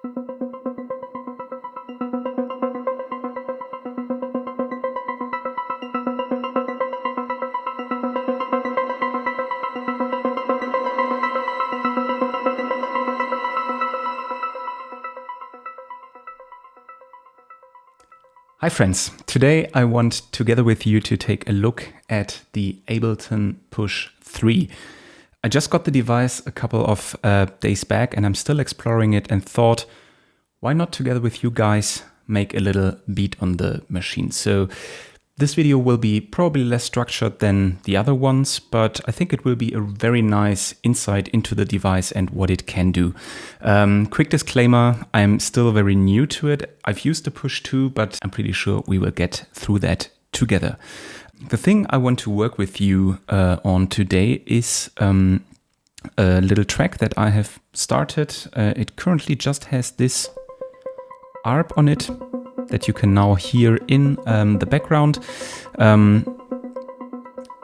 Hi friends, today I want together with you to take a look at the Ableton Push 3. I just got the device a couple of days back and I'm still exploring it and thought, why not together with you guys make a little beat on the machine. So this video will be probably less structured than the other ones, but I think it will be a very nice insight into the device and what it can do. Quick disclaimer, I'm still very new to it. I've used the Push 2, but I'm pretty sure we will get through that together. The thing I want to work with you on today is a little track that I have started. It currently just has this ARP on it that you can now hear in the background.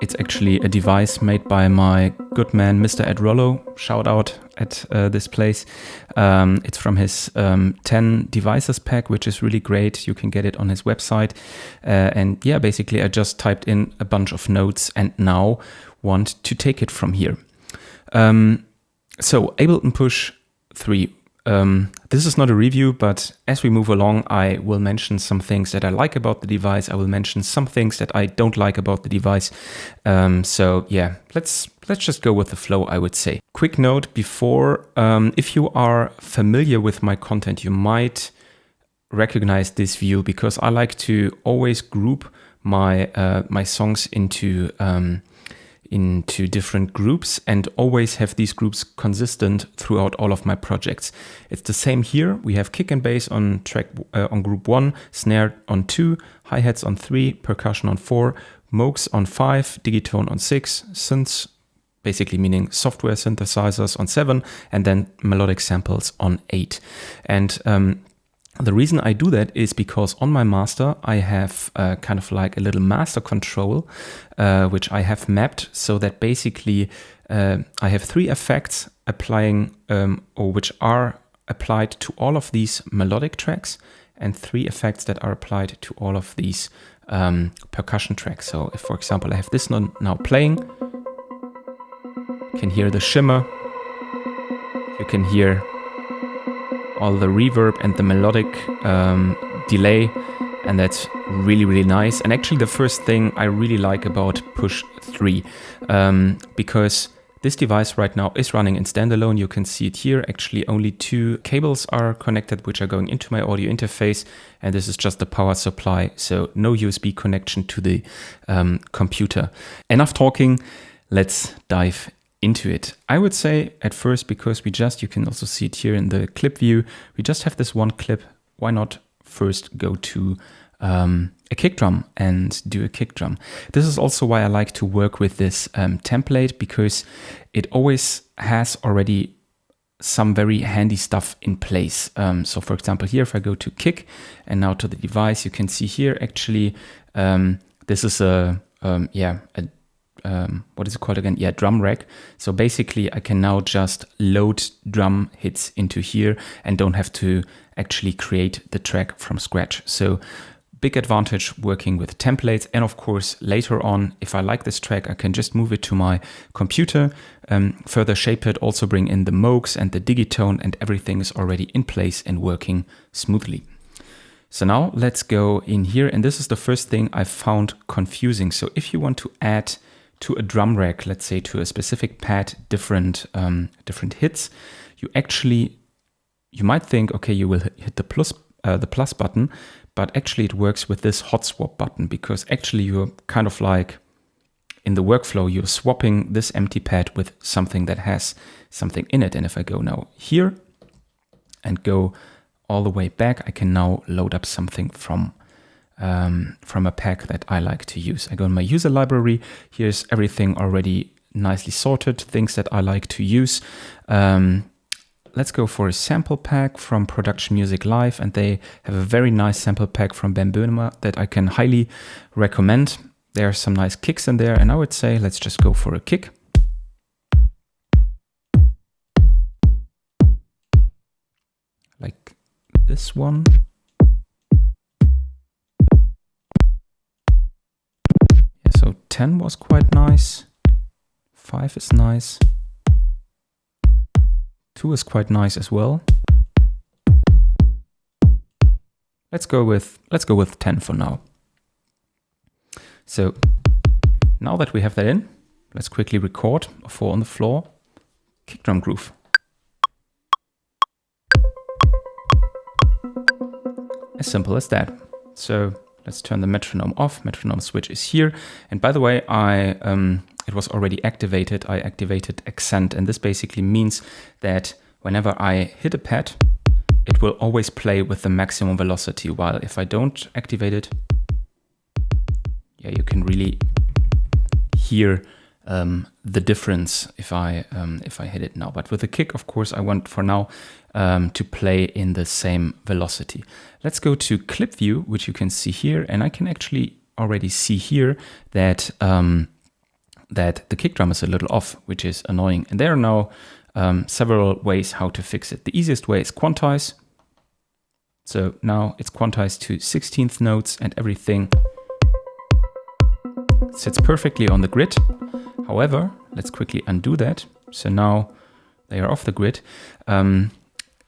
It's actually a device made by my good man, Mr. Ed Rollo. Shout out at this place. It's from his 10 devices pack, which is really great. You can get it on his website. And yeah, basically I just typed in a bunch of notes and now want to take it from here. So Ableton Push 3. This is not a review, but as we move along, I will mention some things that I like about the device. I will mention some things that I don't like about the device. So yeah, let's just go with the flow, I would say. Quick note before, if you are familiar with my content, you might recognize this view because I like to always group my my songs into different groups and always have these groups consistent throughout all of my projects. It's the same here. We have kick and bass on track on group 1, snare on 2, hi-hats on 3, percussion on 4, Moogs on 5, digitone on 6, synths, basically meaning software synthesizers on 7, and then melodic samples on 8. And the reason I do that is because on my master, I have kind of like a little master control, which I have mapped so that basically I have 3 effects applying or which are applied to all of these melodic tracks and 3 effects that are applied to all of these percussion tracks. So if, for example, I have this one now playing, you can hear the shimmer, you can hear all the reverb and the melodic delay, and that's really, really nice. And actually the first thing I really like about Push 3, because this device right now is running in standalone. You can see it here. Actually only 2 cables are connected, which are going into my audio interface, and this is just the power supply, so no USB connection to the computer. Enough talking, let's dive into it. I would say at first, because you can also see it here in the clip view, we just have this one clip. Why not first go to a kick drum and do a kick drum? This is also why I like to work with this template, because it always has already some very handy stuff in place. So for example, here, if I go to kick and now to the device, you can see here actually, this is what is it called again? Yeah, drum rack. So basically I can now just load drum hits into here and don't have to actually create the track from scratch. So big advantage working with templates. And of course, later on, if I like this track, I can just move it to my computer, further shape it, also bring in the Moogs and the digitone, and everything is already in place and working smoothly. So now let's go in here. And this is the first thing I found confusing. So if you want to add to a drum rack, let's say to a specific pad, different hits, you might think, okay, you will hit the plus button, but actually it works with this hot swap button, because actually you're kind of like in the workflow, you're swapping this empty pad with something that has something in it. And if I go now here and go all the way back, I can now load up something from a pack that I like to use. I go in my user library. Here's everything already nicely sorted, things that I like to use. Let's go for a sample pack from Production Music Live, and they have a very nice sample pack from Ben Böhmer that I can highly recommend. There are some nice kicks in there, and I would say let's just go for a kick. like this one. Yeah, so 10 was quite nice. 5 is nice. 2 is quite nice as well. Let's go with 10 for now. So now that we have that in, let's quickly record a 4 on the floor kick drum groove. As simple as that. So let's turn the metronome off. Metronome switch is here. And by the way, it was already activated. I activated accent, and this basically means that whenever I hit a pad, it will always play with the maximum velocity, while if I don't activate it, yeah, you can really hear the difference if I hit it now. But with the kick, of course, I want for now to play in the same velocity. Let's go to clip view, which you can see here, and I can actually already see here that that the kick drum is a little off, which is annoying. And there are now several ways how to fix it. The easiest way is quantize. So now it's quantized to 16th notes and everything sits perfectly on the grid. However, let's quickly undo that. So now they are off the grid.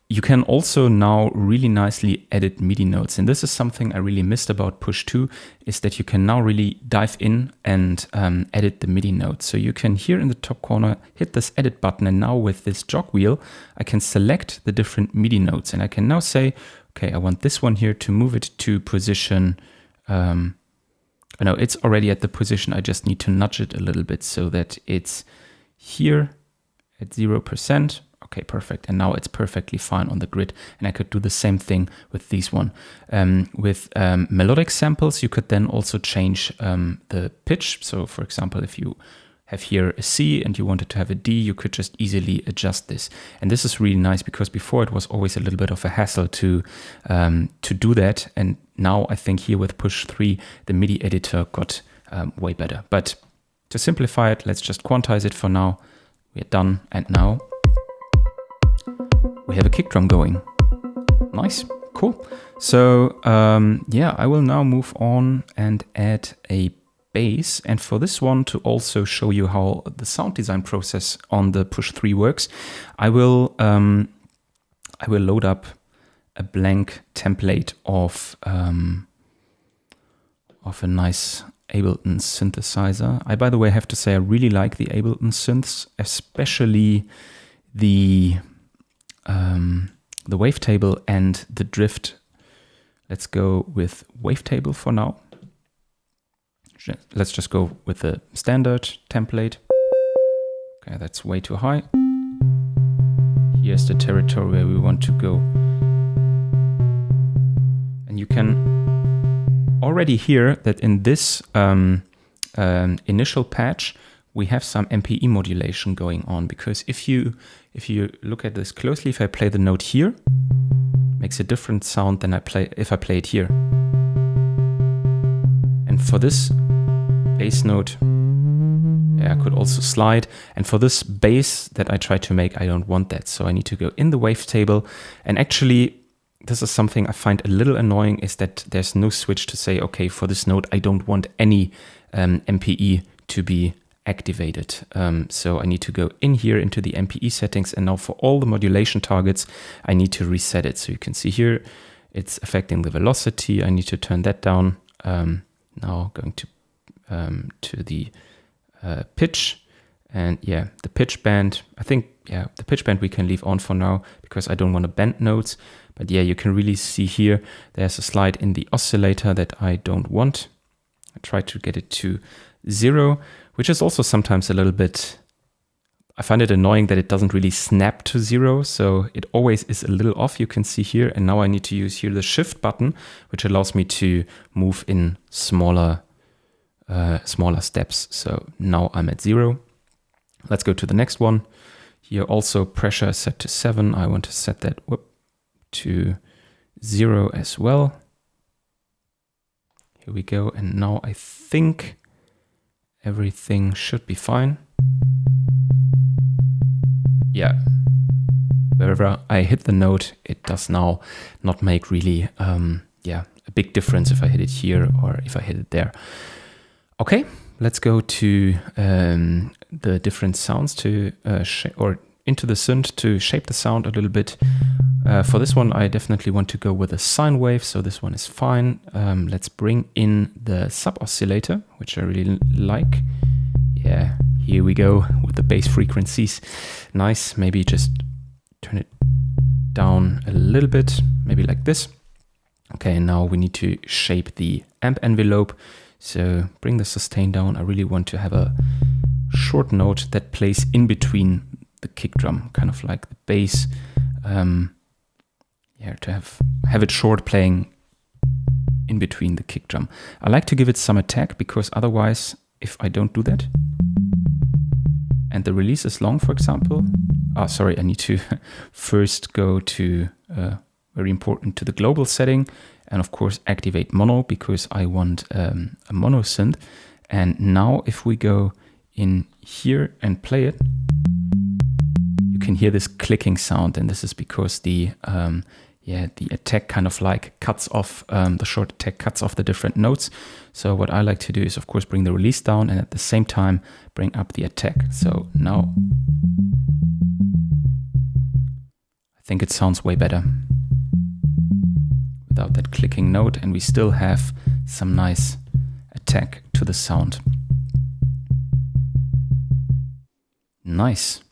You can also now really nicely edit MIDI notes. And this is something I really missed about Push 2, is that you can now really dive in and edit the MIDI notes. So you can here in the top corner hit this edit button, and now with this jog wheel, I can select the different MIDI notes. And I can now say, okay, I want this one here to move it to position, I know it's already at the position, I just need to nudge it a little bit so that it's here at 0%. Okay, perfect. And now it's perfectly fine on the grid. And I could do the same thing with these one. With melodic samples, you could then also change the pitch. So for example, if you have here a C and you wanted to have a D, you could just easily adjust this. And this is really nice because before it was always a little bit of a hassle to do that. And now I think here with Push 3, the MIDI editor got way better. But to simplify it, let's just quantize it for now. We're done. And now we have a kick drum going. Nice, cool. So yeah, I will now move on and add a bass. And for this one, to also show you how the sound design process on the Push 3 works, I will load up a blank template of a nice Ableton synthesizer. I, by the way, have to say I really like the Ableton synths, especially the wavetable and the drift. Let's go with wavetable for now. Let's just go with the standard template. Okay, that's way too high. Here's the territory where we want to go. And you can already hear that in this initial patch, we have some MPE modulation going on, because if you look at this closely, if I play the note here, it makes a different sound than if I play it here. And for this bass note, yeah, I could also slide. And for this bass that I try to make, I don't want that. So I need to go in the wavetable. And actually, this is something I find a little annoying, is that there's no switch to say, okay, for this note, I don't want any MPE to be activated. So I need to go in here into the MPE settings. And now for all the modulation targets, I need to reset it. So you can see here, it's affecting the velocity. I need to turn that down. Now going to the pitch, and yeah, the pitch band, I think, yeah, the pitch band we can leave on for now because I don't want to bend notes. But yeah, you can really see here, there's a slide in the oscillator that I don't want. I try to get it to 0, which is also sometimes a little bit, I find it annoying that it doesn't really snap to 0. So it always is a little off, you can see here. And now I need to use here the shift button, which allows me to move in smaller steps. So now I'm at 0. Let's go to the next one. Here also pressure is set to 7. I want to set that to 0 as well. Here we go. And now I think everything should be fine. Yeah. wherever I hit the note, it does now not make really a big difference if I hit it here or if I hit it there. Okay, let's go to the different sounds to or into the synth to shape the sound a little bit. For this one, I definitely want to go with a sine wave, so this one is fine. Let's bring in the sub oscillator, which I really like. Yeah, here we go with the bass frequencies. Nice, maybe just turn it down a little bit, maybe like this. Okay, now we need to shape the amp envelope. So bring the sustain down. I really want to have a short note that plays in between the kick drum, kind of like the bass. To have it short, playing in between the kick drum. I like to give it some attack, because otherwise, if I don't do that, and the release is long, for example. I need to first go to, very important, to the global setting, and of course activate mono, because I want a mono synth. And now if we go in here and play it, you can hear this clicking sound, and this is because the attack kind of like cuts off, the short attack cuts off the different notes. So what I like to do is, of course, bring the release down and at the same time bring up the attack. So now I think it sounds way better without that clicking note, and we still have some nice attack to the sound. Nice.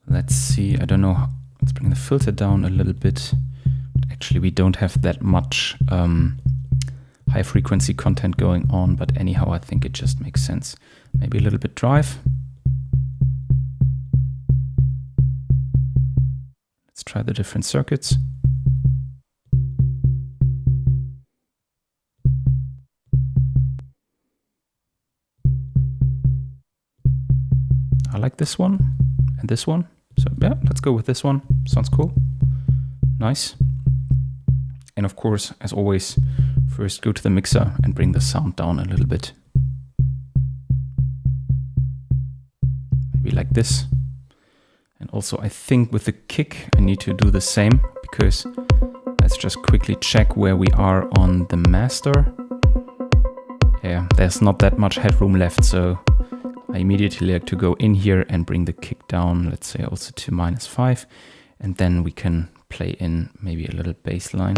Let's see, I don't know, let's bring the filter down a little bit. Actually, we don't have that much high frequency content going on, but anyhow, I think it just makes sense. Maybe a little bit drive. Let's try the different circuits. I like this one and this one. So yeah, let's go with this one. Sounds cool. Nice. And of course, as always, first go to the mixer and bring the sound down a little bit. Maybe like this. And also I think with the kick, I need to do the same, because let's just quickly check where we are on the master. Yeah, there's not that much headroom left, so I immediately like to go in here and bring the kick down, let's say also to -5, and then we can play in maybe a little bass line.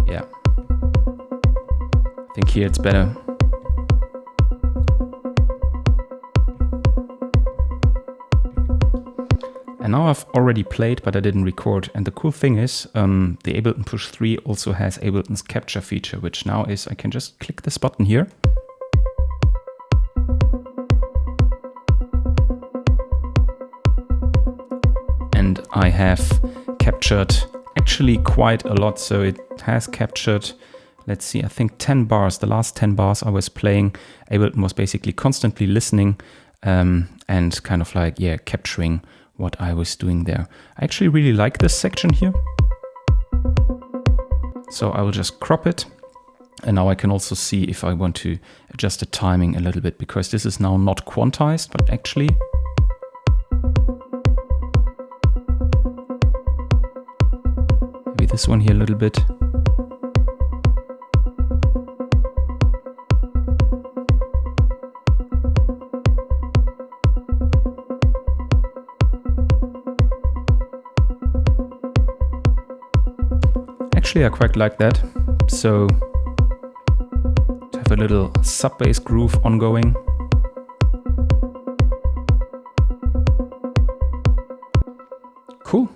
Yeah, I think here it's better. And now I've already played, but I didn't record. And the cool thing is, the Ableton Push 3 also has Ableton's capture feature, which now is, I can just click this button here. And I have captured actually quite a lot. So it has captured, let's see, I think 10 bars. The last 10 bars I was playing, Ableton was basically constantly listening and kind of like, yeah, capturing what I was doing there. I actually really like this section here. So I will just crop it. And now I can also see if I want to adjust the timing a little bit, because this is now not quantized, but actually maybe this one here a little bit. Actually, I quite like that. So to have a little sub bass groove ongoing. Cool.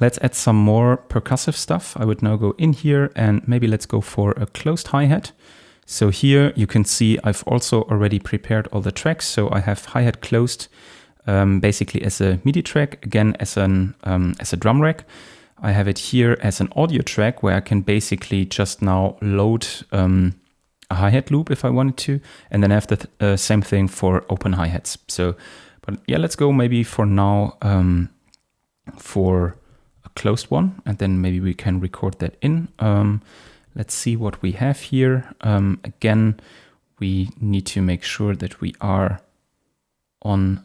Let's add some more percussive stuff. I would now go in here and maybe let's go for a closed hi-hat. So here you can see I've also already prepared all the tracks. So I have hi-hat closed basically as a MIDI track, again as a drum rack. I have it here as an audio track where I can basically just now load a hi-hat loop if I wanted to, and then I have the same thing for open hi-hats. So But yeah, let's go maybe for now for a closed one, and then maybe we can record that in. Let's see what we have here. Again, we need to make sure that we are on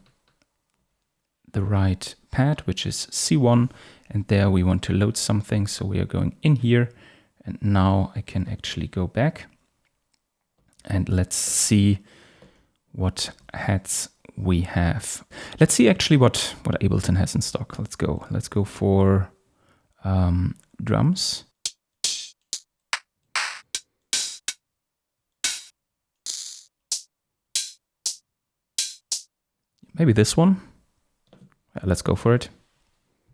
the right pad, which is C1, and there we want to load something. So we are going in here, and now I can actually go back and let's see what hats we have. Let's see actually what Ableton has in stock. Let's go for drums. Maybe this one. Let's go for it.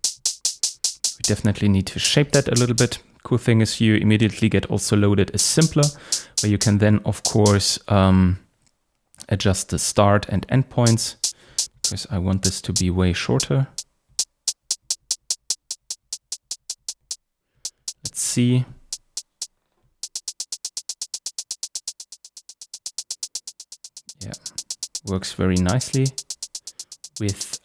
We definitely need to shape that a little bit. Cool thing is you immediately get also loaded a simpler, where you can then of course adjust the start and end points, because I want this to be way shorter. Let's see. Yeah, works very nicely with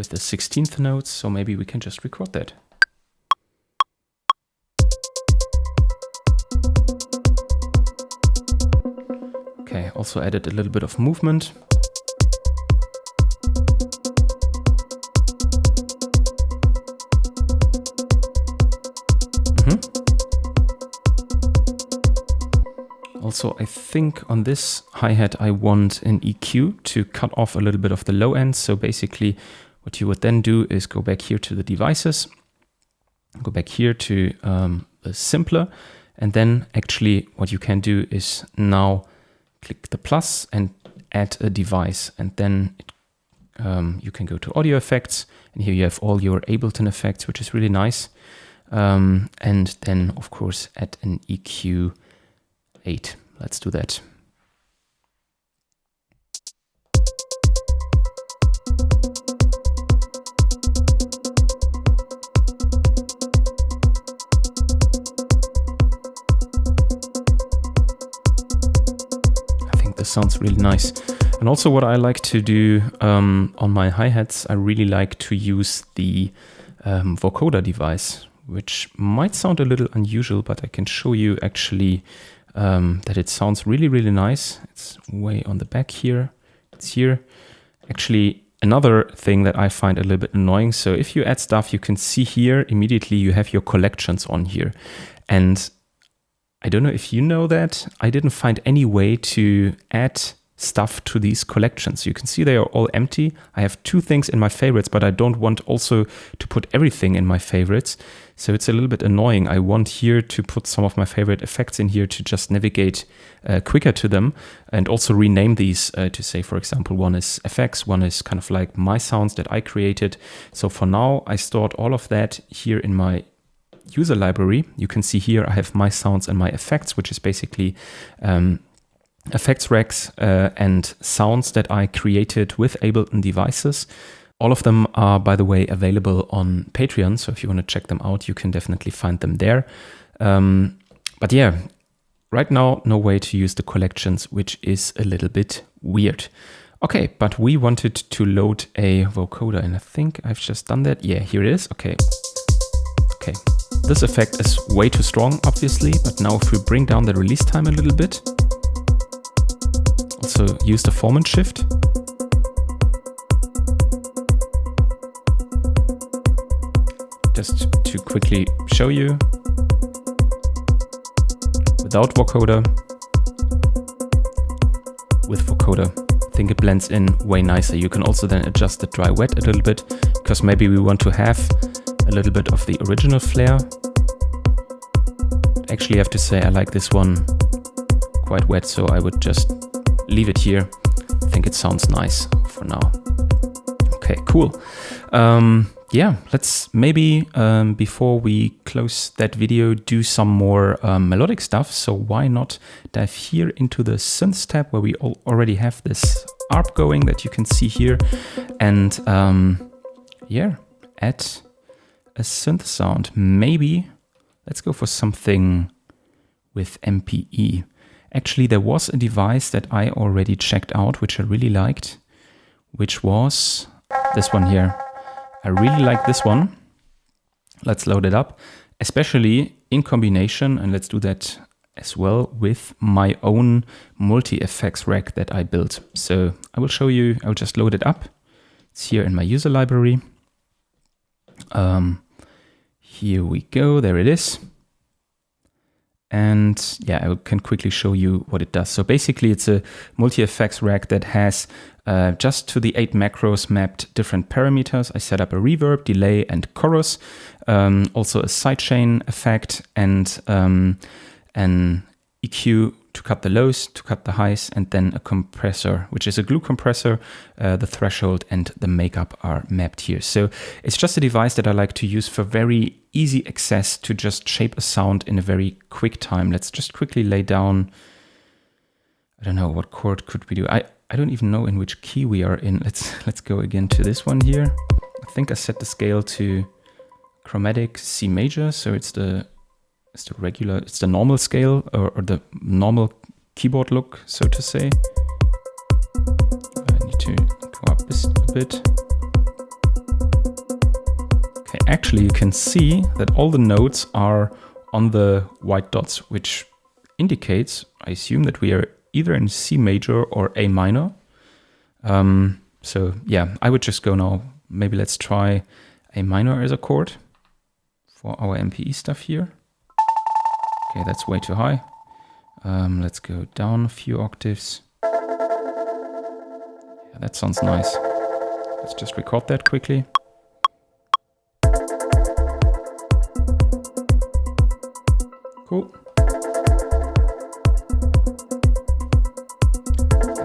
the 16th notes, so maybe we can just record that. Okay, also added a little bit of movement. Also, I think on this hi-hat I want an EQ to cut off a little bit of the low end. So basically what you would then do is go back here to the devices, go back here to the simpler, and then actually what you can do is now click the plus and add a device, and then you can go to audio effects, and here you have all your Ableton effects, which is really nice. And then of course add an EQ 8. Let's do that. I think this sounds really nice. And also what I like to do on my hi-hats, I really like to use the vocoder device, which might sound a little unusual, but I can show you actually that it sounds really, really nice. It's way on the back here. It's here. Actually, another thing that I find a little bit annoying. So if you add stuff, you can see here immediately you have your collections on here. And I don't know if you know that. I didn't find any way to add stuff to these collections. You can see they are all empty. I have 2 things in my favorites, but I don't want also to put everything in my favorites. So it's a little bit annoying. I want here to put some of my favorite effects in here to just navigate quicker to them, and also rename these to say, for example, one is effects, one is kind of like my sounds that I created. So for now, I stored all of that here in my user library. You can see here I have my sounds and my effects, which is basically effects racks and sounds that I created with Ableton devices. All of them are, by the way, available on Patreon. So if you want to check them out, you can definitely find them there. But yeah, right now, no way to use the collections, which is a little bit weird. Okay, but we wanted to load a vocoder, and I think I've just done that. Yeah, here it is. Okay. Okay. This effect is way too strong, obviously, but now if we bring down the release time a little bit, also use the form and shift. Just to quickly show you, without vocoder, with vocoder, I think it blends in way nicer. You can also then adjust the dry wet a little bit, because maybe we want to have a little bit of the original flair. Actually, I have to say I like this one quite wet, so I would just leave it here. I think it sounds nice for now. Okay, cool. Yeah, let's maybe, before we close that video, do some more melodic stuff. So why not dive here into the synths tab, where we already have this ARP going that you can see here. And yeah, add a synth sound. Maybe let's go for something with MPE. Actually, there was a device that I already checked out, which I really liked, which was this one here. I really like this one. Let's load it up, especially in combination, and let's do that as well with my own multi-effects rack that I built. So I will show you, I'll just load it up. It's here in my user library. Here we go, there it is. And yeah, I can quickly show you what it does. So basically it's a multi-effects rack that has just to the 8 macros mapped different parameters. I set up a reverb, delay, and chorus, also a sidechain effect, and an EQ to cut the lows, to cut the highs, and then a compressor, which is a glue compressor. The threshold and the makeup are mapped here. So it's just a device that I like to use for very easy access to just shape a sound in a very quick time. Let's just quickly lay down, I don't know, what chord could we do? I don't even know in which key we are in. Let's go again to this one here. I think I set the scale to chromatic C major, so it's the regular, it's the normal scale or the normal keyboard look, so to say. I need to go up this a bit. Okay, actually you can see that all the notes are on the white dots, which indicates, I assume, that we are either in C major or A minor. So yeah, I would just go now. Maybe let's try A minor as a chord for our MPE stuff here. Okay, that's way too high. Let's go down a few octaves. Yeah, that sounds nice. Let's just record that quickly. Cool.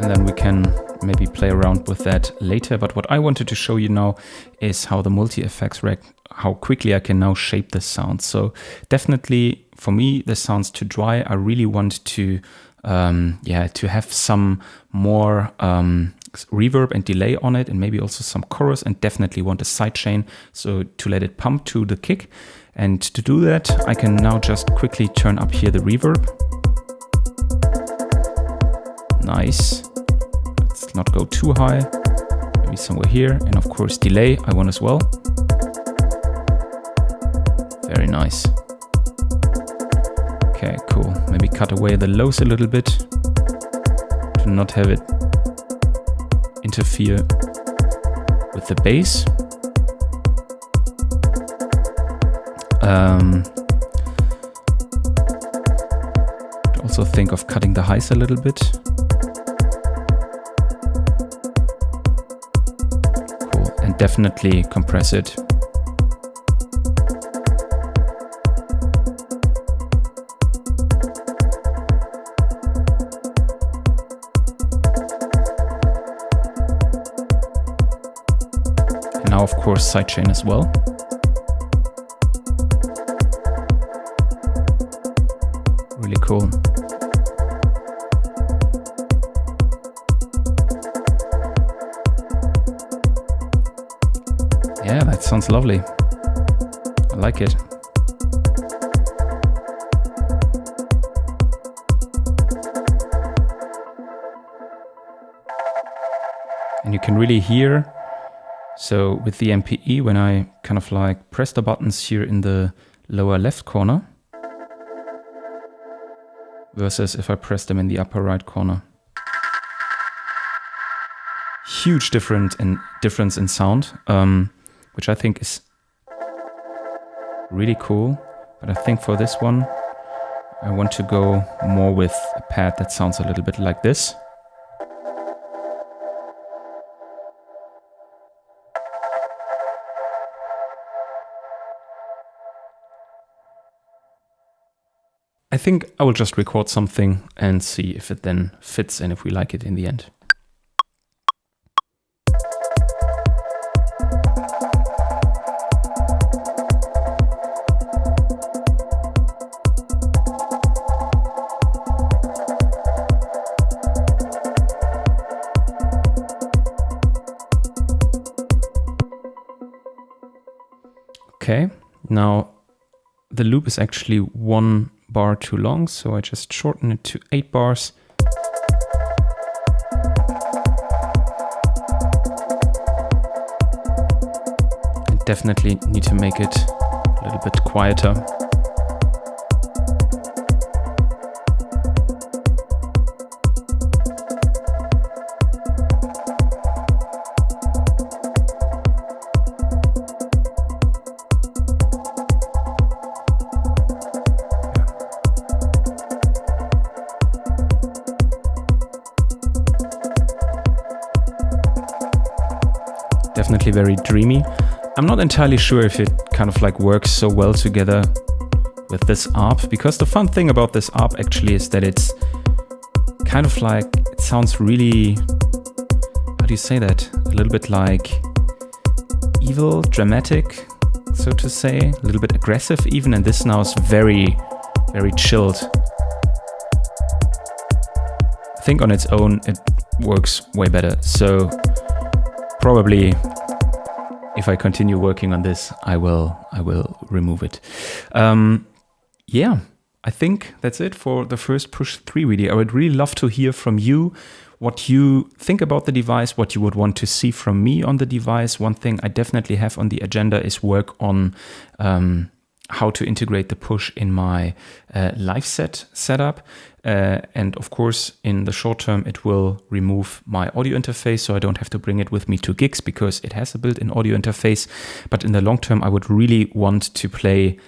And then we can maybe play around with that later. But what I wanted to show you now is how the multi-effects rack, how quickly I can now shape the sound. So definitely for me, the sound's too dry. I really want to, to have some more reverb and delay on it, and maybe also some chorus, and definitely want a sidechain, so to let it pump to the kick. And to do that, I can now just quickly turn up here the reverb. Nice. Let's not go too high. Maybe somewhere here. And of course, delay I want as well. Very nice. Okay, cool. Maybe cut away the lows a little bit to not have it interfere with the bass. Also think of cutting the highs a little bit. Cool, and definitely compress it. And now, of course, sidechain as well. Really cool. Yeah, that sounds lovely. I like it. And you can really hear, so with the MPE, when I kind of like press the buttons here in the lower left corner, versus if I press them in the upper right corner. Huge difference in sound, which I think is really cool. But I think for this one, I want to go more with a pad that sounds a little bit like this. I think I will just record something and see if it then fits and if we like it in the end. Okay, now the loop is actually one bar too long, so I just shorten it to 8 bars. I definitely need to make it a little bit quieter. Definitely very dreamy. I'm not entirely sure if it kind of like works so well together with this ARP, because the fun thing about this ARP actually is that it's kind of like, it sounds really, how do you say that? A little bit like evil, dramatic, so to say, a little bit aggressive even, and this now is very, very chilled. I think on its own it works way better, so probably if I continue working on this, I will remove it. Yeah, I think that's it for the first Push 3 video. I would really love to hear from you what you think about the device, what you would want to see from me on the device. One thing I definitely have on the agenda is work on how to integrate the Push in my live set setup. And of course, in the short term, it will remove my audio interface, so I don't have to bring it with me to gigs because it has a built-in audio interface. But in the long term, I would really want to play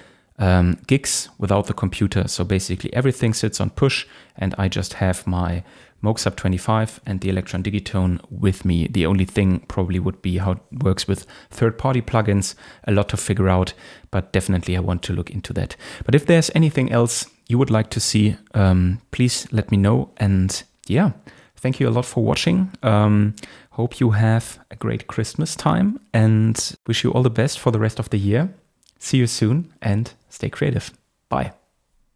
gigs without the computer. So basically everything sits on Push and I just have my Moog Sub 25 and the Electron Digitone with me. The only thing probably would be how it works with third-party plugins. A lot to figure out, but definitely I want to look into that. But if there's anything else you would like to see, please let me know. And yeah, thank you a lot for watching. Hope you have a great Christmas time and wish you all the best for the rest of the year. See you soon and stay creative. Bye.